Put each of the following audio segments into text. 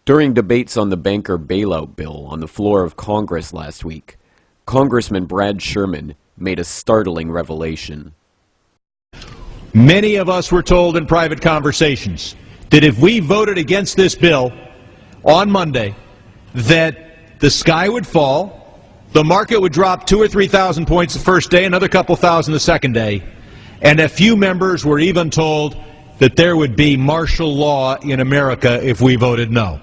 During debates on the banker bailout bill on the floor of Congress last week, Congressman Brad Sherman made a startling revelation. Many of us were told in private conversations that if we voted against this bill on Monday, that the sky would fall, the market would drop 2,000 or 3,000 points the first day, another couple thousand the second day, and a few members were even told that there would be martial law in America if we voted no.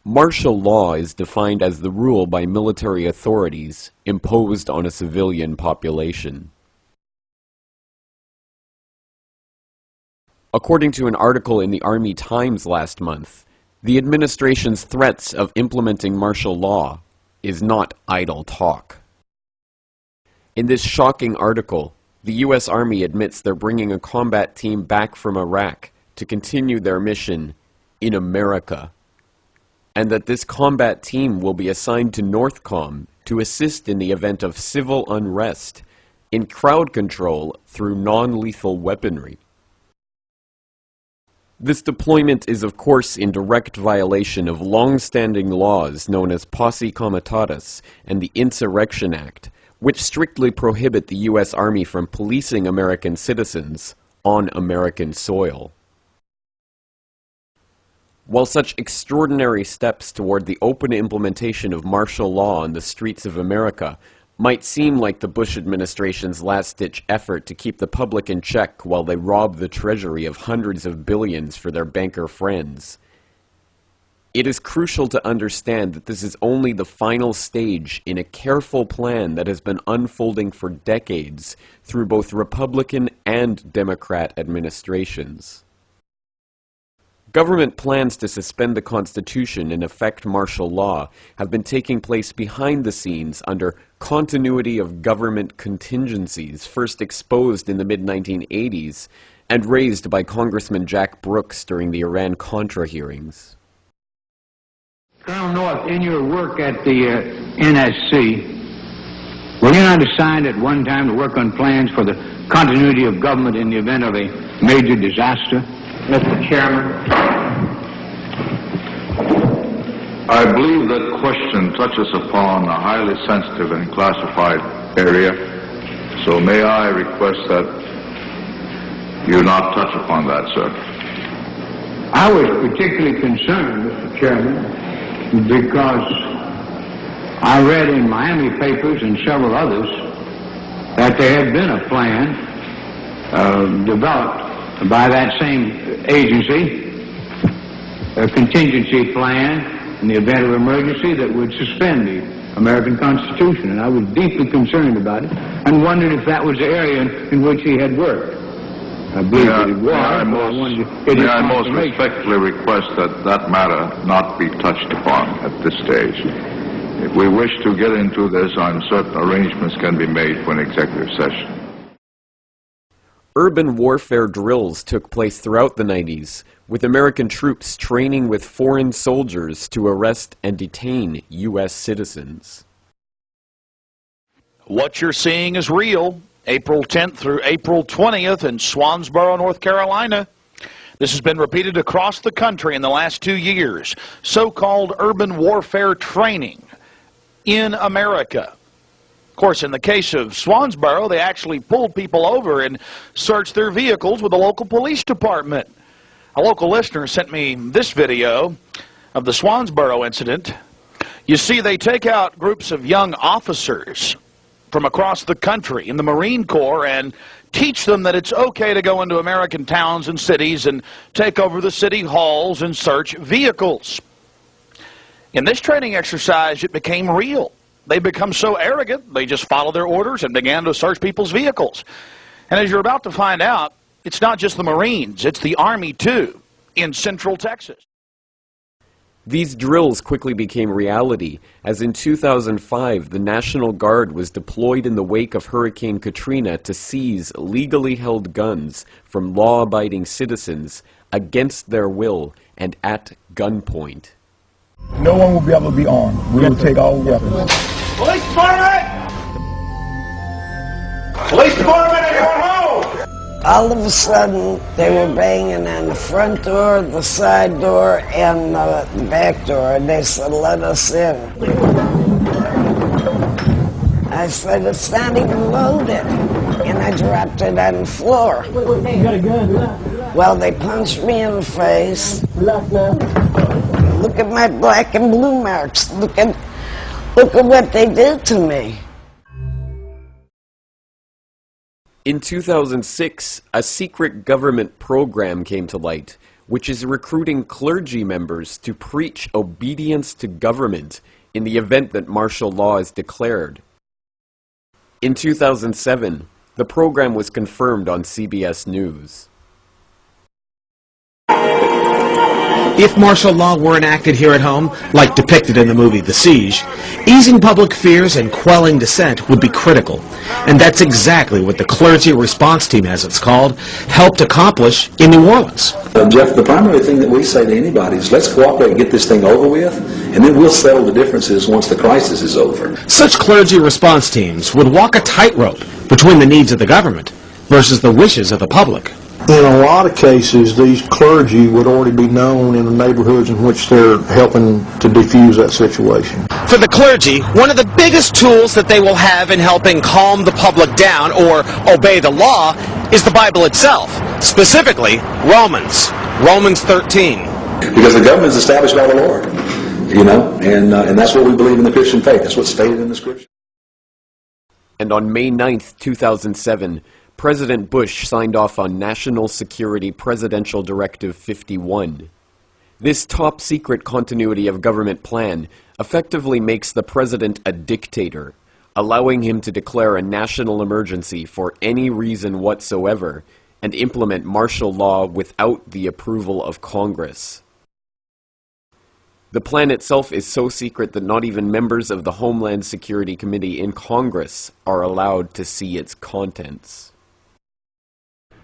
Martial law is defined as the rule by military authorities imposed on a civilian population. According to an article in the Army Times last month, the administration's threats of implementing martial law is not idle talk. In this shocking article, the U.S. Army admits they're bringing a combat team back from Iraq to continue their mission in America, and that this combat team will be assigned to NORTHCOM to assist in the event of civil unrest in crowd control through non-lethal weaponry. This deployment is of course in direct violation of long-standing laws known as Posse Comitatus and the Insurrection Act, which strictly prohibit the U.S. Army from policing American citizens on American soil. While such extraordinary steps toward the open implementation of martial law on the streets of America might seem like the Bush administration's last-ditch effort to keep the public in check while they rob the Treasury of hundreds of billions for their banker friends, it is crucial to understand that this is only the final stage in a careful plan that has been unfolding for decades through both Republican and Democrat administrations. Government plans to suspend the Constitution and effect martial law have been taking place behind the scenes under continuity of government contingencies first exposed in the mid-1980s and raised by Congressman Jack Brooks during the Iran-Contra hearings. Colonel North, in your work at the NSC, were you not assigned at one time to work on plans for the continuity of government in the event of a major disaster? Mr. Chairman. I believe that question touches upon a highly sensitive and classified area, so may I request that you not touch upon that, sir. I was particularly concerned, Mr. Chairman, because I read in Miami papers and several others that there had been a plan developed by that same agency, a contingency plan in the event of emergency that would suspend the American Constitution. And I was deeply concerned about it and wondered if that was the area in which he had worked. I believe that it was. May I most respectfully request that that matter not be touched upon at this stage. If we wish to get into this, I'm certain arrangements can be made for an executive session. Urban warfare drills took place throughout the 90s, with American troops training with foreign soldiers to arrest and detain U.S. citizens. What you're seeing is real. April 10th through April 20th in Swansboro, North Carolina. This has been repeated across the country in the last 2 years. So-called urban warfare training in America. Of course, in the case of Swansboro, they actually pulled people over and searched their vehicles with the local police department. A local listener sent me this video of the Swansboro incident. You see, they take out groups of young officers from across the country in the Marine Corps and teach them that it's okay to go into American towns and cities and take over the city halls and search vehicles. In this training exercise, it became real. They become so arrogant, they just followed their orders and began to search people's vehicles. And as you're about to find out, it's not just the Marines, it's the Army too, in Central Texas. These drills quickly became reality, as in 2005 the National Guard was deployed in the wake of Hurricane Katrina to seize legally held guns from law-abiding citizens against their will and at gunpoint. No one will be able to be armed. We will take all weapons. Police Department! Police Department at your home! All of a sudden, they were banging on the front door, the side door, and the back door, and they said, "Let us in." I said, "It's not even loaded," and I dropped it on the floor. You got a gun? Well, they punched me in the face. Look at my black and blue marks. Look at what they did to me. In 2006, a secret government program came to light, which is recruiting clergy members to preach obedience to government in the event that martial law is declared. In 2007, the program was confirmed on CBS News. If martial law were enacted here at home, like depicted in the movie The Siege, easing public fears and quelling dissent would be critical. And that's exactly what the Clergy Response Team, as it's called, helped accomplish in New Orleans. Jeff, the primary thing that we say to anybody is let's cooperate and get this thing over with, and then we'll settle the differences once the crisis is over. Such clergy response teams would walk a tightrope between the needs of the government versus the wishes of the public. In a lot of cases, these clergy would already be known in the neighborhoods in which they're helping to defuse that situation. For the clergy, one of the biggest tools that they will have in helping calm the public down or obey the law is the Bible itself, specifically Romans 13. Because the government is established by the Lord, you know, and that's what we believe in the Christian faith. That's what's stated in the Scripture. And on May 9th, 2007, President Bush signed off on National Security Presidential Directive 51. This top-secret continuity of government plan effectively makes the president a dictator, allowing him to declare a national emergency for any reason whatsoever and implement martial law without the approval of Congress. The plan itself is so secret that not even members of the Homeland Security Committee in Congress are allowed to see its contents.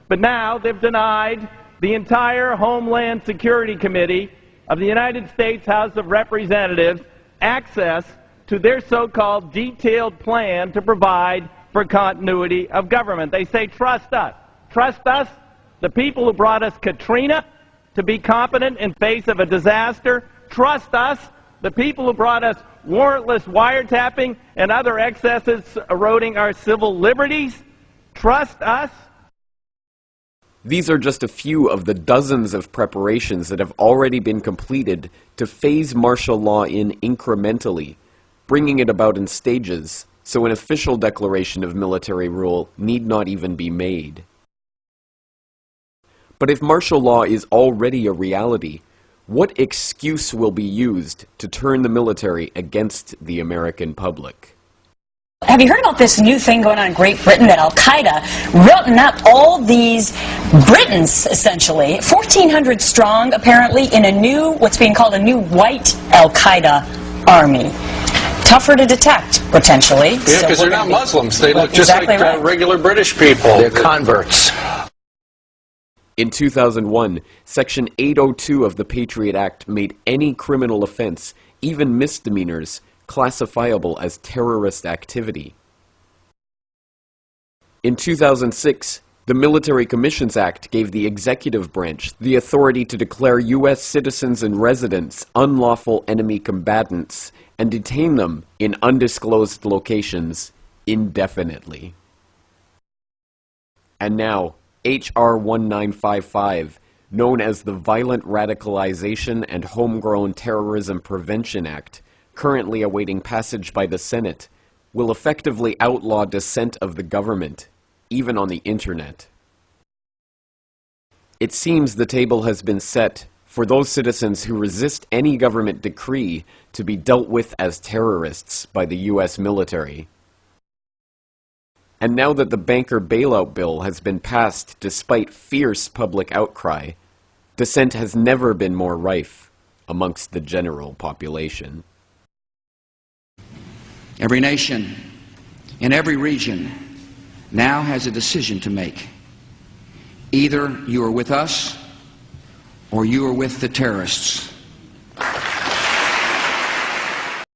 But now they've denied the entire Homeland Security Committee of the United States House of Representatives access to their so-called detailed plan to provide for continuity of government. They say, trust us. Trust us, the people who brought us Katrina, to be competent in face of a disaster. Trust us, the people who brought us warrantless wiretapping and other excesses eroding our civil liberties. Trust us. These are just a few of the dozens of preparations that have already been completed to phase martial law in incrementally, bringing it about in stages, so an official declaration of military rule need not even be made. But if martial law is already a reality, what excuse will be used to turn the military against the American public? Have you heard about this new thing going on in Great Britain that Al-Qaeda routing up all these Britons, essentially, 1,400 strong, apparently, in a new, what's being called a new white Al-Qaeda army. Tougher to detect, potentially. Yeah, because they're not Muslims. They look just like regular British people. They're converts. In 2001, Section 802 of the Patriot Act made any criminal offense, even misdemeanors, classifiable as terrorist activity. In 2006, the Military Commissions Act gave the executive branch the authority to declare U.S. citizens and residents unlawful enemy combatants and detain them in undisclosed locations indefinitely. And now, H.R. 1955, known as the Violent Radicalization and Homegrown Terrorism Prevention Act, currently awaiting passage by the Senate, will effectively outlaw dissent of the government, even on the internet. It seems the table has been set for those citizens who resist any government decree to be dealt with as terrorists by the U.S. military. And now that the banker bailout bill has been passed despite fierce public outcry, dissent has never been more rife amongst the general population. Every nation in every region now has a decision to make. Either you are with us or you are with the terrorists.